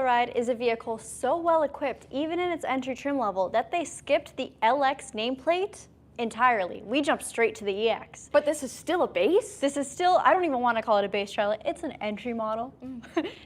Telluride is a vehicle so well equipped, even in its entry trim level, that they skipped the LX nameplate entirely. We jumped straight to the EX. But this is still a base? This is still, I don't even want to call it a base, Charlotte. It's an entry model.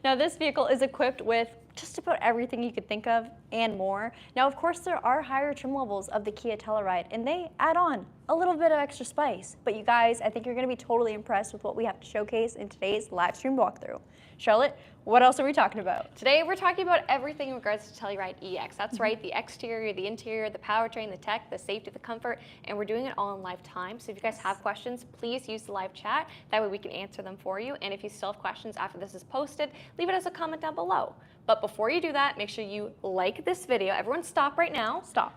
Now this vehicle is equipped with just about everything you could think of and more. Now of course there are higher trim levels of the Kia Telluride and they add on a little bit of extra spice. But you guys, I think you're going to be totally impressed with what we have to showcase in today's live stream walkthrough. Charlotte, what else are we talking about? Today we're talking about everything in regards to Telluride EX. That's right, the exterior, the interior, the powertrain, the tech, the safety, the comfort, and we're doing it all in live time. So if you guys have questions, please use the live chat. That way we can answer them for you. And if you still have questions after this is posted, leave it as a comment down below. But before you do that, make sure you like this video. Everyone stop right now. Stop.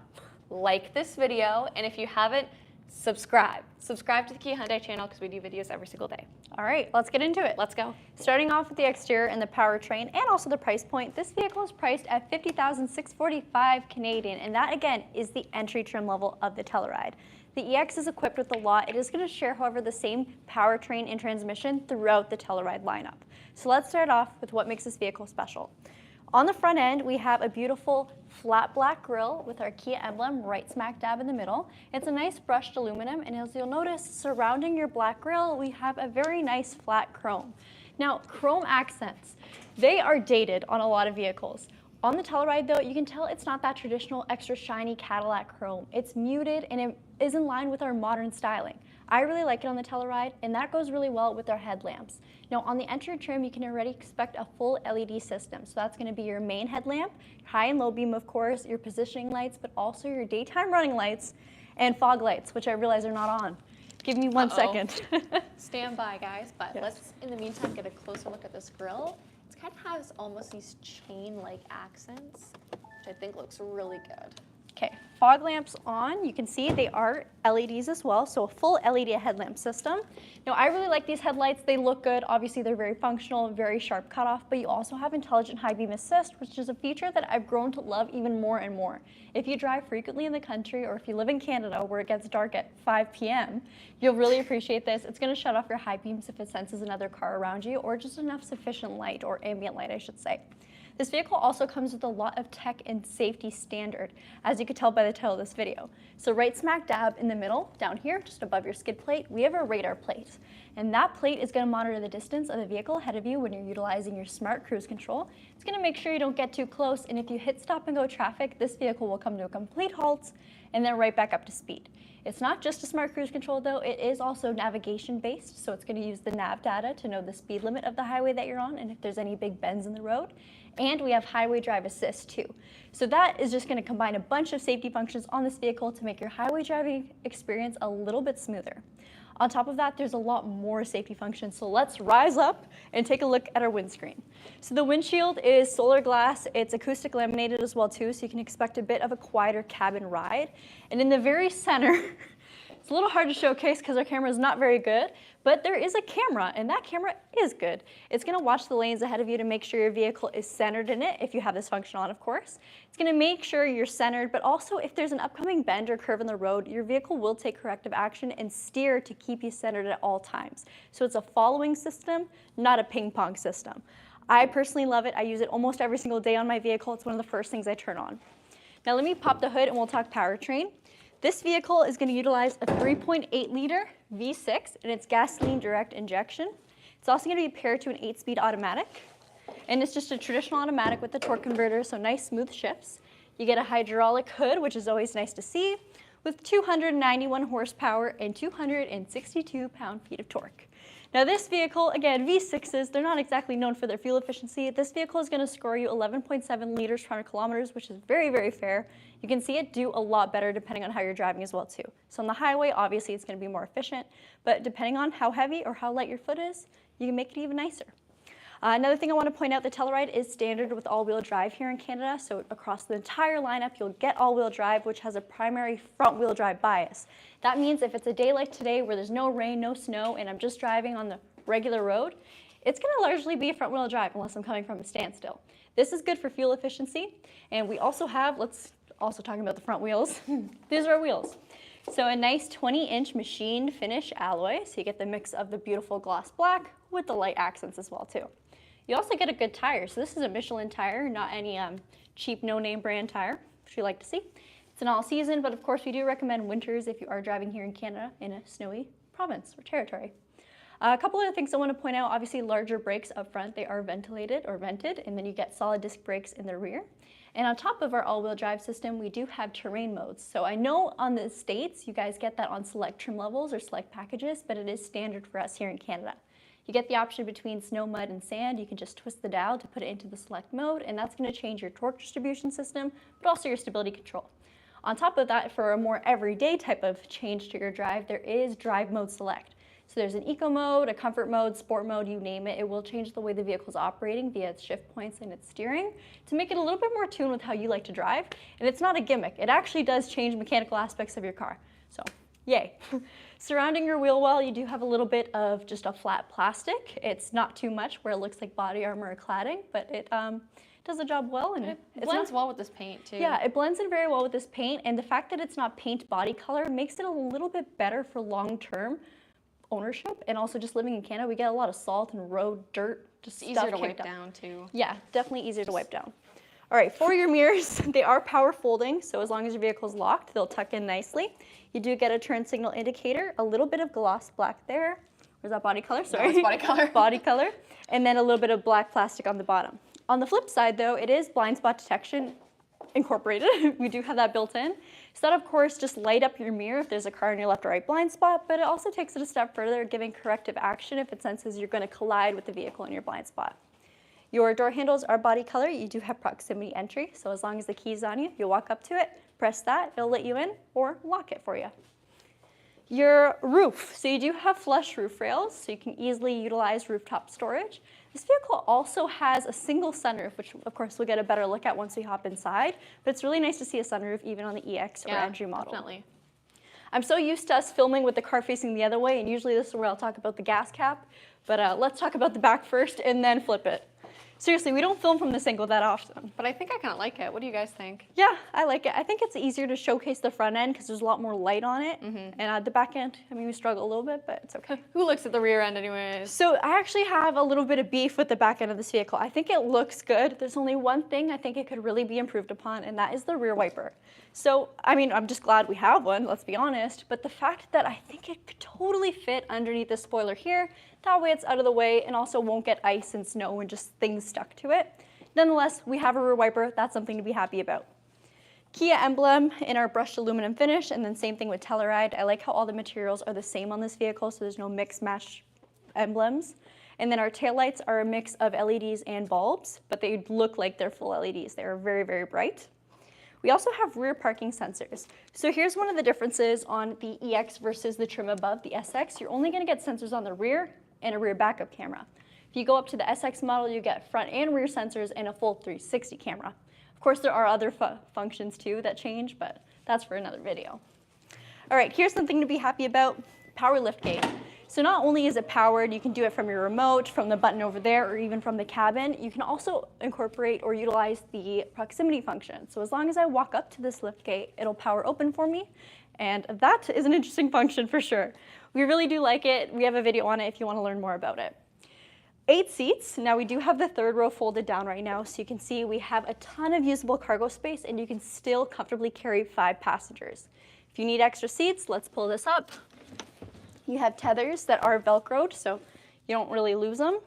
Like this video, and if you haven't, subscribe. Subscribe to the Kia Hyundai channel because we do videos every single day. All right, let's get into it. Let's go. Starting off with the exterior and the powertrain and also the price point, this vehicle is priced at $50,645 Canadian, and that again is the entry trim level of the Telluride. The EX is equipped with a lot. It is going to share, however, the same powertrain and transmission throughout the Telluride lineup. So let's start off with what makes this vehicle special. On the front end, we have a beautiful flat black grille with our Kia emblem right smack dab in the middle. It's a nice brushed aluminum, and as you'll notice, surrounding your black grille, we have a very nice flat chrome. Now, chrome accents, they are dated on a lot of vehicles. On the Telluride though, you can tell it's not that traditional extra shiny Cadillac chrome. It's muted and it is in line with our modern styling. I really like it on the Telluride, and that goes really well with our headlamps. Now on the entry trim, you can already expect a full LED system. So that's gonna be your main headlamp, high and low beam of course, your positioning lights, but also your daytime running lights and fog lights, which I realize are not on. Give me one second. Stand by, guys, but let's, in the meantime, get a closer look at this grille. It kind of has almost these chain-like accents, which I think looks really good. Okay, fog lamps on, you can see they are LEDs as well, so a full LED headlamp system. Now I really like these headlights, they look good, obviously they're very functional, very sharp cutoff, but you also have intelligent high beam assist, which is a feature that I've grown to love even more and more. If you drive frequently in the country, or if you live in Canada where it gets dark at 5 p.m., you'll really appreciate this. It's going to shut off your high beams if it senses another car around you, or just enough sufficient light, or ambient light I should say. This vehicle also comes with a lot of tech and safety standard, as you can tell by the title of this video. So right smack dab in the middle, down here, just above your skid plate, we have a radar plate. And that plate is going to monitor the distance of the vehicle ahead of you when you're utilizing your smart cruise control. It's going to make sure you don't get too close, and if you hit stop and go traffic, this vehicle will come to a complete halt and then right back up to speed. It's not just a smart cruise control though, it is also navigation based, so it's going to use the nav data to know the speed limit of the highway that you're on and if there's any big bends in the road. And we have highway drive assist too. So that is just going to combine a bunch of safety functions on this vehicle to make your highway driving experience a little bit smoother. On top of that, there's a lot more safety functions, so let's rise up and take a look at our windscreen. So the windshield is solar glass, it's acoustic laminated as well too, so you can expect a bit of a quieter cabin ride. And in the very center, it's a little hard to showcase because our camera is not very good, but there is a camera, and that camera is good. It's going to watch the lanes ahead of you to make sure your vehicle is centered in it, if you have this function on, of course. It's going to make sure you're centered, but also if there's an upcoming bend or curve in the road, your vehicle will take corrective action and steer to keep you centered at all times. So it's a following system, not a ping pong system. I personally love it. I use it almost every single day on my vehicle. It's one of the first things I turn on. Now let me pop the hood and we'll talk powertrain. This vehicle is going to utilize a 3.8 liter V6 and it's gasoline direct injection. It's also going to be paired to an 8-speed automatic, and it's just a traditional automatic with the torque converter, so nice smooth shifts. You get a hydraulic hood, which is always nice to see, with 291 horsepower and 262 pound-feet of torque. Now this vehicle, again, V6s, they're not exactly known for their fuel efficiency. This vehicle is going to score you 11.7 liters per 100 kilometers, which is very, very fair. You can see it do a lot better depending on how you're driving as well too. So on the highway, obviously it's going to be more efficient, but depending on how heavy or how light your foot is, you can make it even nicer. Another thing I want to point out, the Telluride is standard with all-wheel drive here in Canada, so across the entire lineup you'll get all-wheel drive, which has a primary front-wheel drive bias. That means if it's a day like today where there's no rain, no snow, and I'm just driving on the regular road, it's going to largely be front-wheel drive unless I'm coming from a standstill. This is good for fuel efficiency, and we also have, let's also talk about the front wheels. These are our wheels. So a nice 20-inch machined finish alloy, so you get the mix of the beautiful gloss black with the light accents as well too. You also get a good tire. So this is a Michelin tire, not any cheap no-name brand tire, which we like to see. It's an all-season, but of course we do recommend winters if you are driving here in Canada in a snowy province or territory. A couple other things I want to point out, obviously larger brakes up front, they are ventilated or vented, and then you get solid disc brakes in the rear. And on top of our all-wheel drive system, we do have terrain modes. So I know on the States, you guys get that on select trim levels or select packages, but it is standard for us here in Canada. You get the option between snow, mud, and sand. You can just twist the dial to put it into the select mode, and that's going to change your torque distribution system, but also your stability control. On top of that, for a more everyday type of change to your drive, there is drive mode select. So there's an eco mode, a comfort mode, sport mode, you name it. It will change the way the vehicle is operating via its shift points and its steering to make it a little bit more tuned with how you like to drive. And it's not a gimmick. It actually does change mechanical aspects of your car. So, yay. Surrounding your wheel well, you do have a little bit of just a flat plastic. It's not too much where it looks like body armor or cladding, but it does the job well. And it blends well with this paint too. Yeah, it blends in very well with this paint. And the fact that it's not paint body color makes it a little bit better for long-term ownership, and also just living in Canada, we get a lot of salt and road dirt, just easier to wipe down too. Yeah, definitely easier to wipe down. All right, for your mirrors, they are power folding, so as long as your vehicle's locked, they'll tuck in nicely. You do get a turn signal indicator, a little bit of gloss black there. Where's that body color? Sorry. No, it's body color. Body color, and then a little bit of black plastic on the bottom. On the flip side though, it is blind spot detection incorporated. We do have that built in. So that of course just light up your mirror if there's a car in your left or right blind spot, but it also takes it a step further, giving corrective action if it senses you're going to collide with the vehicle in your blind spot. Your door handles are body color. You do have proximity entry, so as long as the key's on you, you'll walk up to it, press that, it'll let you in or lock it for you. Your roof, so you do have flush roof rails, so you can easily utilize rooftop storage. This vehicle also has a single sunroof, which of course we'll get a better look at once we hop inside, but it's really nice to see a sunroof even on the EX or entry model. Definitely. I'm so used to us filming with the car facing the other way, and usually this is where I'll talk about the gas cap, but let's talk about the back first and then flip it. Seriously, we don't film from this angle that often. But I think I kind of like it. What do you guys think? Yeah, I like it. I think it's easier to showcase the front end because there's a lot more light on it. And the back end, I mean, we struggle a little bit, but it's okay. Who looks at the rear end anyways? So I actually have a little bit of beef with the back end of this vehicle. I think it looks good. There's only one thing I think it could really be improved upon, and that is the rear wiper. So, I mean, I'm just glad we have one, let's be honest, but the fact that I think it could totally fit underneath the spoiler here, that way it's out of the way and also won't get ice and snow and just things stuck to it. Nonetheless, we have a rear wiper. That's something to be happy about. Kia emblem in our brushed aluminum finish, and then same thing with Telluride. I like how all the materials are the same on this vehicle, so there's no mix-match emblems. And then our taillights are a mix of LEDs and bulbs, but they look like they're full LEDs. They're very, very bright. We also have rear parking sensors. So here's one of the differences on the EX versus the trim above, the SX. You're only going to get sensors on the rear and a rear backup camera. If you go up to the SX model, you get front and rear sensors and a full 360 camera. Of course, there are other functions too that change, but that's for another video. All right, here's something to be happy about, power liftgate. So not only is it powered, you can do it from your remote, from the button over there, or even from the cabin. You can also incorporate or utilize the proximity function. So as long as I walk up to this liftgate, it'll power open for me. And that is an interesting function for sure. We really do like it. We have a video on it if you want to learn more about it. 8 seats. Now we do have the third row folded down right now, so you can see we have a ton of usable cargo space and you can still comfortably carry 5 passengers. If you need extra seats, let's pull this up. You have tethers that are Velcroed, so you don't really lose them.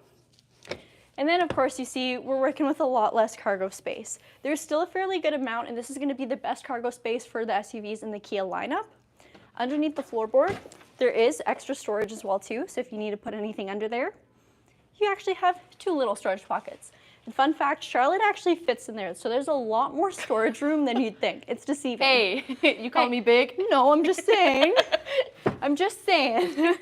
And then of course you see we're working with a lot less cargo space. There's still a fairly good amount, and this is going to be the best cargo space for the SUVs in the Kia lineup. Underneath the floorboard, there is extra storage as well too, so if you need to put anything under there, you actually have 2 little storage pockets. And fun fact, Charlotte actually fits in there, so there's a lot more storage room than you'd think. It's deceiving. Hey, you call me big? No, I'm just saying. I'm just saying.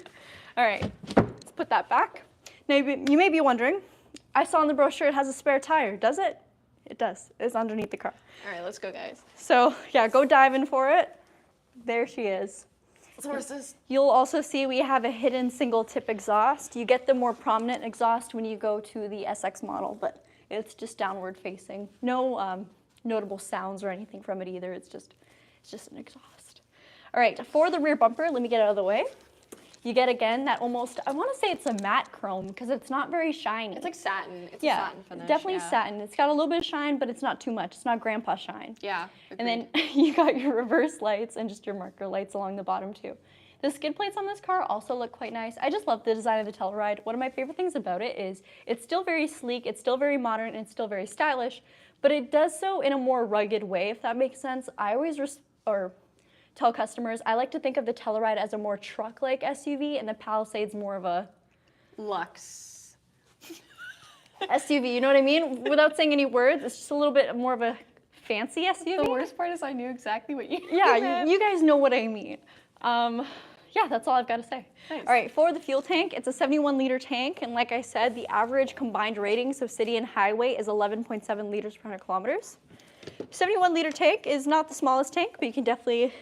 All right, let's put that back. Now, you may be wondering, I saw in the brochure it has a spare tire. Does it? It does. It's underneath the car. All right, let's go, guys. So yeah, go diving for it. There she is. What's this? You'll also see we have a hidden single tip exhaust. You get the more prominent exhaust when you go to the SX model, but it's just downward facing. No notable sounds or anything from it either. It's just an exhaust. All right, for the rear bumper, let me get out of the way. You get, again, that almost, I want to say it's a matte chrome because it's not very shiny. It's like satin. It's a yeah, satin finish. definitely yeah. satin. It's got a little bit of shine, but it's not too much. It's not grandpa shine. Yeah, And then you got your reverse lights and just your marker lights along the bottom too. The skid plates on this car also look quite nice. I just love the design of the Telluride. One of my favorite things about it is it's still very sleek, it's still very modern, and it's still very stylish, but it does so in a more rugged way, if that makes sense. I always tell customers, I like to think of the Telluride as a more truck-like SUV and the Palisade's more of a luxe SUV, you know what I mean? Without saying any words, it's just a little bit more of a fancy SUV. The worst part is I knew exactly what you Yeah, meant. you guys know what I mean. Yeah, that's all I've got to say. Nice. All right, for the fuel tank, it's a 71-liter tank, and like I said, the average combined rating, so city and highway, is 11.7 liters per 100 kilometers. 71-liter tank is not the smallest tank, but you can definitely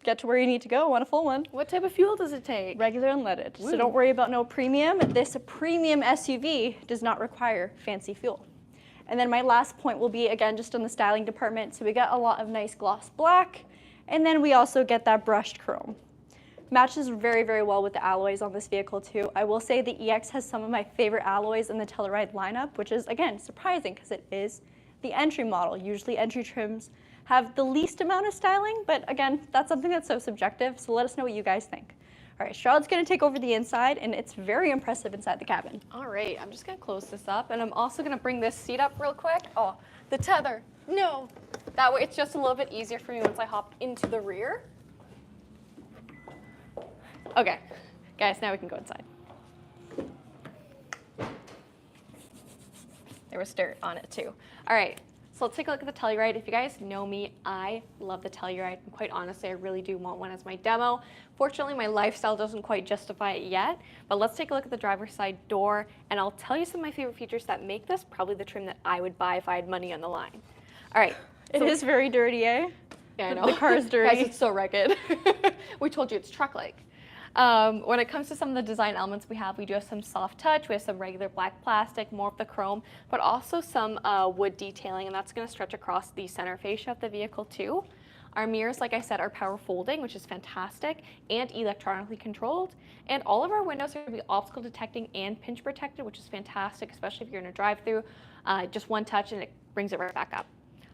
get to where you need to go on a full one. What type of fuel does it take? Regular unleaded. Woo. So don't worry about no premium. This premium SUV does not require fancy fuel. And then my last point will be, again, just on the styling department. So we got a lot of nice gloss black, and then we also get that brushed chrome. Matches very, very well with the alloys on this vehicle too. I will say the EX has some of my favorite alloys in the Telluride lineup, which is, again, surprising because it is the entry model. Usually entry trims have the least amount of styling, but again, that's something that's so subjective, so let us know what you guys think. All right, Charlotte's gonna take over the inside, and it's very impressive inside the cabin. All right, I'm just gonna close this up, and I'm also gonna bring this seat up real quick. Oh, the tether, no. That way it's just a little bit easier for me once I hop into the rear. Okay, guys, now we can go inside. There was dirt on it too. All right, so let's take a look at the Telluride. If you guys know me, I love the Telluride, and quite honestly, I really do want one as my demo. Fortunately, my lifestyle doesn't quite justify it yet, but let's take a look at the driver's side door, and I'll tell you some of my favorite features that make this probably the trim that I would buy if I had money on the line. All right. It is very dirty, eh? Yeah, I know. The car is dirty. Guys, it's so rugged. We told you it's truck-like. When it comes to some of the design elements we do have some soft touch, we have some regular black plastic, more of the chrome, but also some wood detailing, and that's going to stretch across the center fascia of the vehicle too. Our mirrors, like I said, are power folding, which is fantastic, and electronically controlled. And all of our windows are going to be obstacle detecting and pinch protected, which is fantastic, especially if you're in a drive-through. Just one touch and it brings it right back up.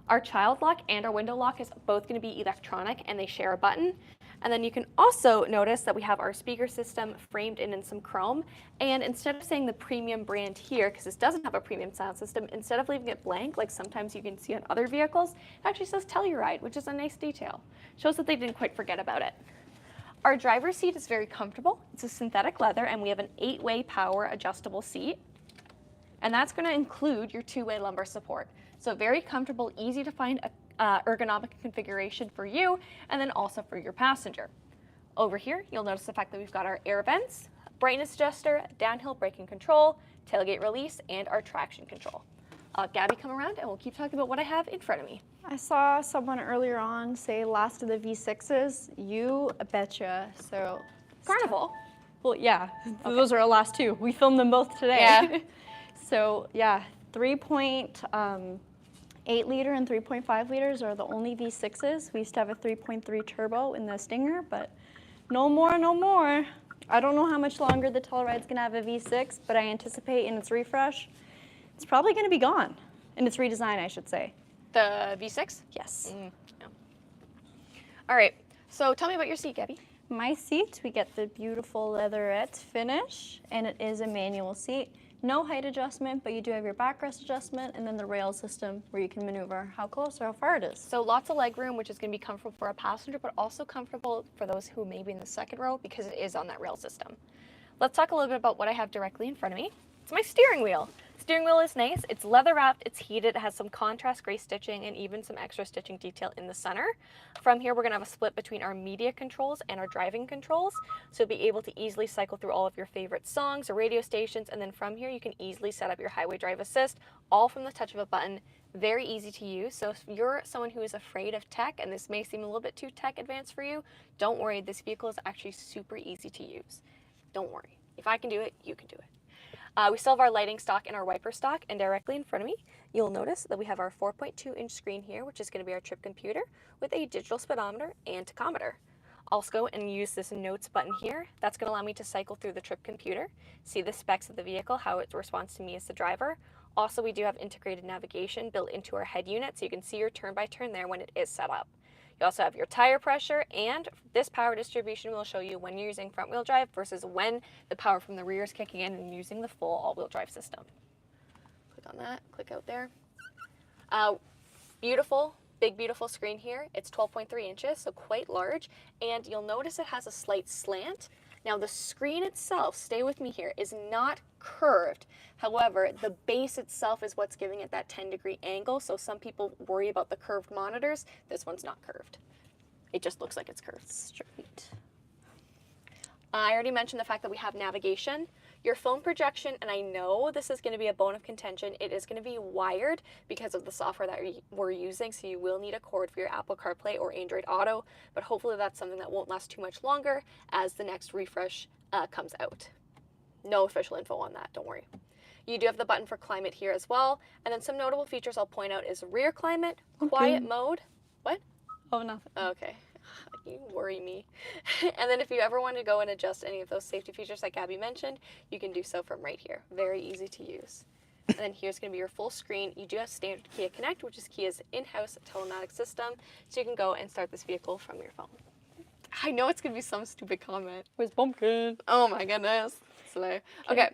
Our child lock and our window lock is both going to be electronic, and they share a button. And then you can also notice that we have our speaker system framed in some chrome. And instead of saying the premium brand here, because this doesn't have a premium sound system, instead of leaving it blank, like sometimes you can see on other vehicles, it actually says Telluride, which is a nice detail. Shows that they didn't quite forget about it. Our driver's seat is very comfortable. It's a synthetic leather, and we have an 8-way power adjustable seat. And that's going to include your 2-way lumbar support. So very comfortable, easy to find ergonomic configuration for you, and then also for your passenger. Over here, you'll notice the fact that we've got our air vents, brightness adjuster, downhill braking control, tailgate release, and our traction control. Gabby, come around and we'll keep talking about what I have in front of me. I saw someone earlier on say last of the V6s. You betcha. So Carnival. Well, yeah, those are our last two. We filmed them both today. Yeah. So yeah, 3.8 liter and 3.5 liters are the only V6s. We used to have a 3.3 turbo in the Stinger, but no more, no more. I don't know how much longer the Telluride's gonna have a V6, but I anticipate in its refresh, it's probably gonna be gone. In its redesign, I should say. The V6? Yes. Yeah. All right, so tell me about your seat, Gabby. My seat, we get the beautiful leatherette finish, and it is a manual seat. No height adjustment, but you do have your backrest adjustment, and then the rail system where you can maneuver how close or how far it is. So lots of legroom, which is going to be comfortable for a passenger, but also comfortable for those who may be in the second row because it is on that rail system. Let's talk a little bit about what I have directly in front of me. It's my steering wheel. Steering wheel is nice. It's leather wrapped, it's heated, it has some contrast gray stitching and even some extra stitching detail in the center. From here, we're gonna have a split between our media controls and our driving controls. So you'll be able to easily cycle through all of your favorite songs or radio stations. And then from here, you can easily set up your highway drive assist, all from the touch of a button. Very easy to use. So if you're someone who is afraid of tech, and this may seem a little bit too tech advanced for you, don't worry, this vehicle is actually super easy to use. Don't worry. If I can do it, you can do it. We still have our lighting stock and our wiper stock, and directly in front of me, you'll notice that we have our 4.2-inch screen here, which is going to be our trip computer with a digital speedometer and tachometer. I'll go and use this notes button here. That's going to allow me to cycle through the trip computer, see the specs of the vehicle, how it responds to me as the driver. Also, we do have integrated navigation built into our head unit, so you can see your turn-by-turn there when it is set up. You also have your tire pressure, and this power distribution will show you when you're using front-wheel drive versus when the power from the rear is kicking in and using the full all-wheel drive system. Click on that, click out there. Beautiful, big beautiful screen here. It's 12.3 inches, so quite large, and you'll notice it has a slight slant. Now the screen itself, stay with me here, is not curved. However, the base itself is what's giving it that 10-degree angle, so some people worry about the curved monitors. This one's not curved. It just looks like it's curved. Straight. I already mentioned the fact that we have navigation. Your phone projection, and I know this is going to be a bone of contention, it is going to be wired because of the software that we're using, so you will need a cord for your Apple CarPlay or Android Auto, but hopefully that's something that won't last too much longer as the next refresh comes out. No official info on that, don't worry. You do have the button for climate here as well, and then some notable features I'll point out is rear climate, quiet mode. What? Oh, nothing. Okay. You worry me. And then if you ever want to go and adjust any of those safety features like Gabby mentioned, you can do so from right here. Very easy to use. And then here's going to be your full screen. You do have standard Kia Connect, which is Kia's in-house telematics system, so you can go and start this vehicle from your phone. I know it's going to be some stupid comment. Where's Bumpkin? Oh my goodness. Slay. Okay.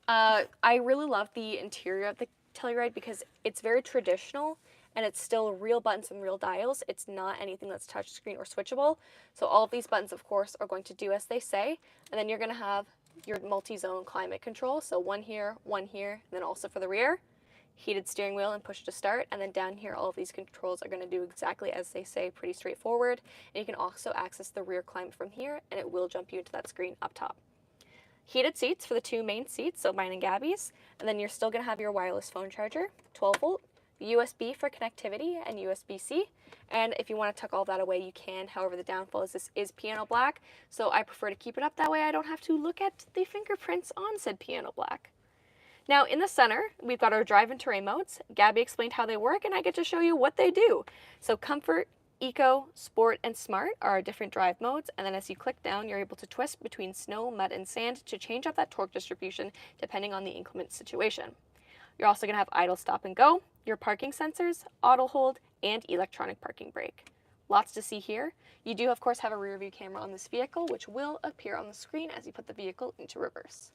I really love the interior of the Telluride because it's very traditional and it's still real buttons and real dials. It's not anything that's touchscreen or switchable. So all of these buttons, of course, are going to do as they say. And then you're going to have your multi-zone climate control. So one here, and then also for the rear. Heated steering wheel and push to start. And then down here, all of these controls are going to do exactly as they say, pretty straightforward. And you can also access the rear climate from here, and it will jump you into that screen up top. Heated seats for the two main seats, so mine and Gabby's. And then you're still going to have your wireless phone charger, 12 volt. USB for connectivity and USB-C, and if you want to tuck all that away you can. However, the downfall is this is piano black, so I prefer to keep it up that way I don't have to look at the fingerprints on said piano black. Now in the center we've got our drive and terrain modes. Gabby explained how they work and I get to show you what they do. So comfort, eco, sport, and smart are our different drive modes, and then as you click down you're able to twist between snow, mud, and sand to change up that torque distribution depending on the inclement situation. You're also going to have idle, stop, and go, your parking sensors, auto hold, and electronic parking brake. Lots to see here. You do, of course, have a rear view camera on this vehicle, which will appear on the screen as you put the vehicle into reverse.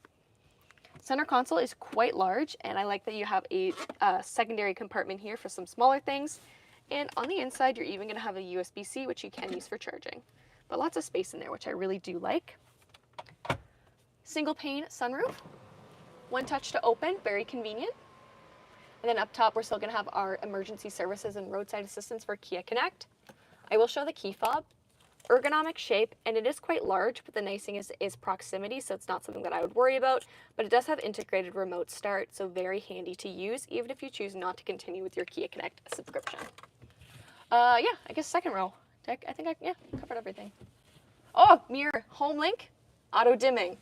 Center console is quite large, and I like that you have a secondary compartment here for some smaller things. And on the inside, you're even going to have a USB-C, which you can use for charging. But lots of space in there, which I really do like. Single pane sunroof. One touch to open, very convenient. And then up top, we're still going to have our emergency services and roadside assistance for Kia Connect. I will show the key fob. Ergonomic shape, and it is quite large, but the nice thing is proximity, so it's not something that I would worry about. But it does have integrated remote start, so very handy to use, even if you choose not to continue with your Kia Connect subscription. Yeah, I guess second row. I think I covered everything. Oh, mirror, home link, auto dimming.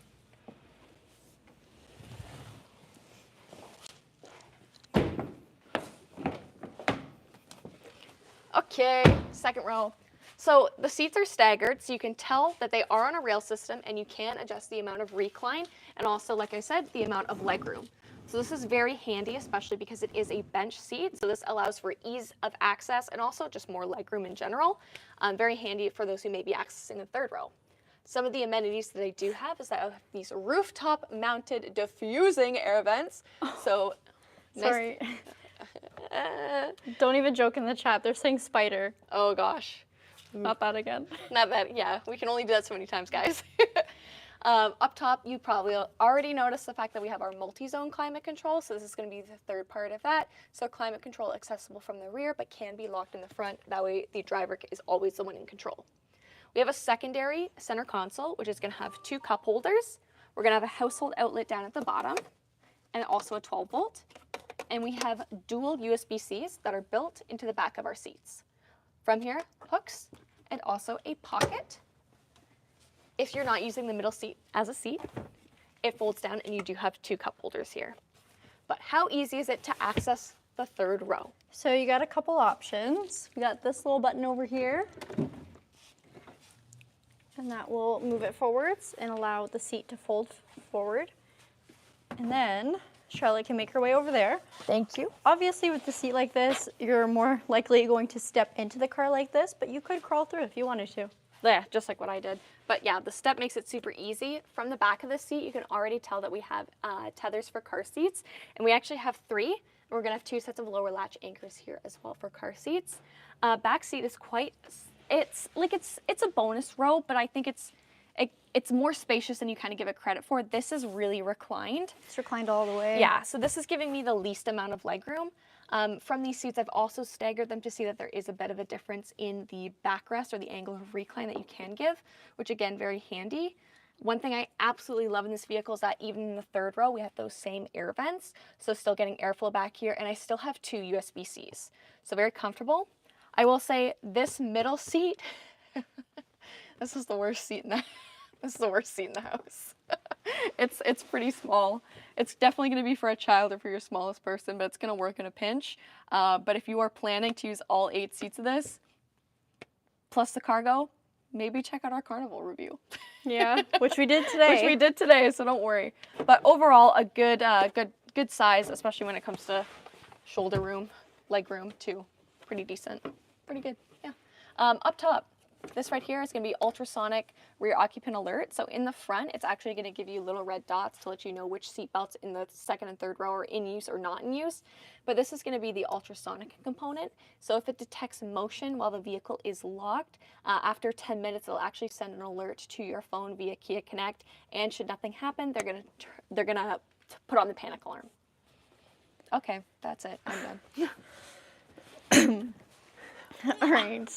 Okay, second row. So the seats are staggered, so you can tell that they are on a rail system and you can adjust the amount of recline and also, like I said, the amount of legroom. So this is very handy, especially because it is a bench seat. So this allows for ease of access and also just more legroom in general. Very handy for those who may be accessing the third row. Some of the amenities that I do have is that I have these rooftop mounted diffusing air vents. So, sorry. Don't even joke in the chat. They're saying spider. Oh gosh. Not that again. Not that, yeah. We can only do that so many times, guys. Up top, you probably already noticed the fact that we have our multi-zone climate control. So this is going to be the third part of that. So climate control accessible from the rear, but can be locked in the front. That way the driver is always the one in control. We have a secondary center console, which is going to have two cup holders. We're going to have a household outlet down at the bottom and also a 12 volt. And we have dual USB-Cs that are built into the back of our seats. From here, hooks, and also a pocket. If you're not using the middle seat as a seat, it folds down and you do have two cup holders here. But how easy is it to access the third row? So you got a couple options. We got this little button over here. And that will move it forwards and allow the seat to fold forward. And then Charlotte can make her way over there. Thank you. Obviously with the seat like this, you're more likely going to step into the car like this, but you could crawl through if you wanted to. Yeah, just like what I did. But yeah, the step makes it super easy. From the back of the seat, you can already tell that we have tethers for car seats. And we actually have 3. And we're gonna have 2 sets of lower latch anchors here as well for car seats. Back seat is quite, it's a bonus row, but I think it's more spacious than you kind of give it credit for. This is really reclined. It's reclined all the way. Yeah, so this is giving me the least amount of legroom. From these seats, I've also staggered them to see that there is a bit of a difference in the backrest or the angle of recline that you can give, which again, very handy. One thing I absolutely love in this vehicle is that even in the 3rd row, we have those same air vents. So still getting airflow back here, and I still have 2 USB-Cs. So very comfortable. I will say this middle seat, this is the worst seat in the This is the worst seat in the house. It's pretty small. It's definitely going to be for a child or for your smallest person, but it's going to work in a pinch. But if you are planning to use all 8 seats of this, plus the cargo, maybe check out our Carnival review. Yeah, which we did today. Which we did today, so don't worry. But overall, a good size, especially when it comes to shoulder room, leg room too. Pretty decent. Pretty good, yeah. Up top. This right here is going to be ultrasonic rear occupant alert. So in the front, it's actually going to give you little red dots to let you know which seat belts in the 2nd and 3rd row are in use or not in use. But this is going to be the ultrasonic component. So if it detects motion while the vehicle is locked, after 10 minutes, it'll actually send an alert to your phone via Kia Connect. And should nothing happen, they're gonna put on the panic alarm. Okay, that's it. I'm done. All right.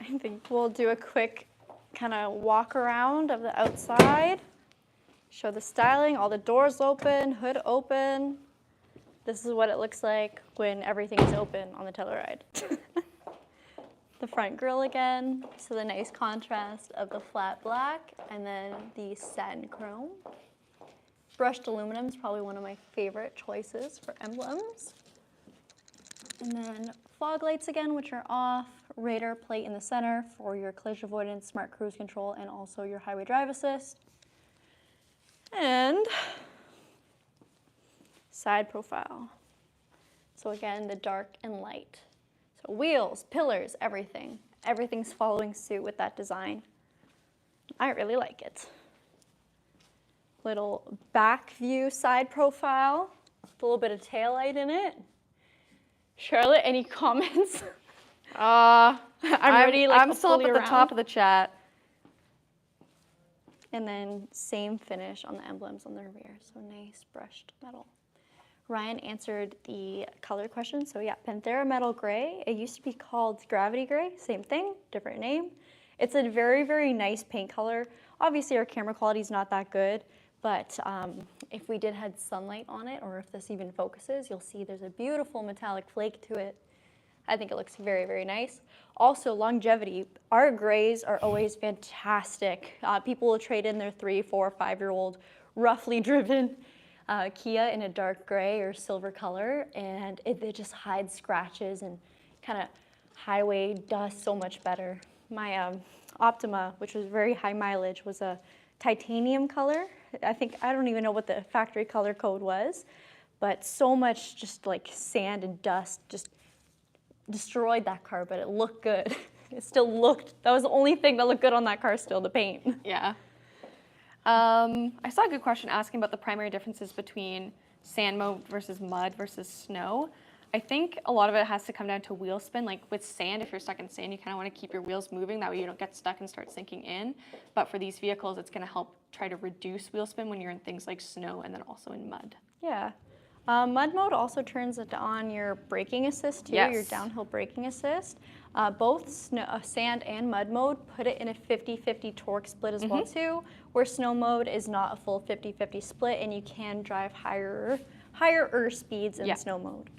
I think we'll do a quick kind of walk around of the outside. Show the styling, all the doors open, hood open. This is what it looks like when everything is open on the Telluride. The front grille again, so the nice contrast of the flat black and then the satin chrome. Brushed aluminum is probably one of my favorite choices for emblems. And then fog lights again, which are off. Radar plate in the center for your collision avoidance, smart cruise control, and also your highway drive assist. And side profile. So again, the dark and light. So wheels, pillars, everything. Everything's following suit with that design. I really like it. Little back view side profile, a little bit of taillight in it. Charlotte, any comments? I'm ready, like, I'm still up fully at the around. top of the chat. And then same finish on the emblems on the rear, so nice brushed metal. Ryan answered the color question, so yeah, Panthera metal gray. It used to be called gravity gray, same thing, different name. It's a very, very nice paint color. Obviously our camera quality is not that good, but if we did had sunlight on it, or if this even focuses, you'll see there's a beautiful metallic flake to it. I think it looks very, very nice. Also, longevity. Our grays are always fantastic. People will trade in their 3, 4, 5-year-old roughly driven Kia in a dark gray or silver color, and it just hides scratches and kind of highway dust so much better. My Optima, which was very high mileage, was a titanium color. I don't even know what the factory color code was, but so much just like sand and dust just destroyed that car, but it looked good. It still looked, that was the only thing that looked good on that car still, the paint. Yeah. I saw a good question asking about the primary differences between sand mode versus mud versus snow. I think a lot of it has to come down to wheel spin. Like with sand, if you're stuck in sand, you kind of want to keep your wheels moving. That way you don't get stuck and start sinking in. But for these vehicles, it's going to help try to reduce wheel spin when you're in things like snow and then also in mud. Yeah. Mud mode also turns it on your braking assist too, Yes. your downhill braking assist. Both sand and mud mode put it in a 50-50 torque split as well too, where snow mode is not a full 50-50 split and you can drive higher speeds in snow mode.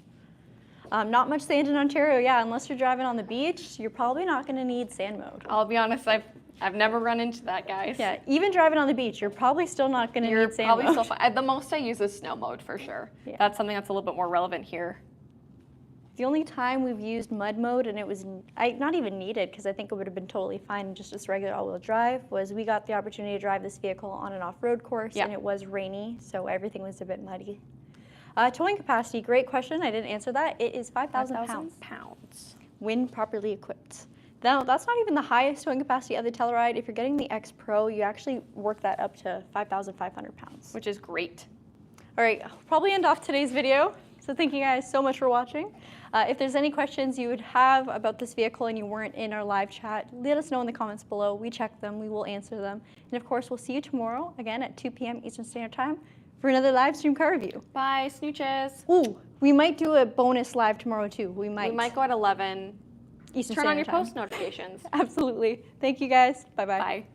Not much sand in Ontario, yeah, unless you're driving on the beach, you're probably not gonna need sand mode. I'll be honest, I've never run into that, guys. Yeah, even driving on the beach, you're probably still not gonna need sand mode. Still fine. The most I use is snow mode for sure. Yeah. That's something that's a little bit more relevant here. The only time we've used mud mode, and it was not even needed because I think it would have been totally fine just as regular all-wheel drive, was we got the opportunity to drive this vehicle on an off-road course, and it was rainy, so everything was a bit muddy. Towing capacity, great question. I didn't answer that. It is 5,000 pounds. When properly equipped. Now, that's not even the highest towing capacity of the Telluride. If you're getting the X Pro, you actually work that up to 5,500 pounds. Which is great. All right, I'll probably end off today's video. So thank you guys so much for watching. If there's any questions you would have about this vehicle and you weren't in our live chat, let us know in the comments below. We check them, we will answer them. And of course, we'll see you tomorrow, again at 2 p.m. Eastern Standard Time for another live stream car review. Bye, snooches. Ooh, we might do a bonus live tomorrow too. We might go at 11. Eastern Turn on your Standard Time. post notifications. Absolutely. Thank you guys. Bye-bye. Bye.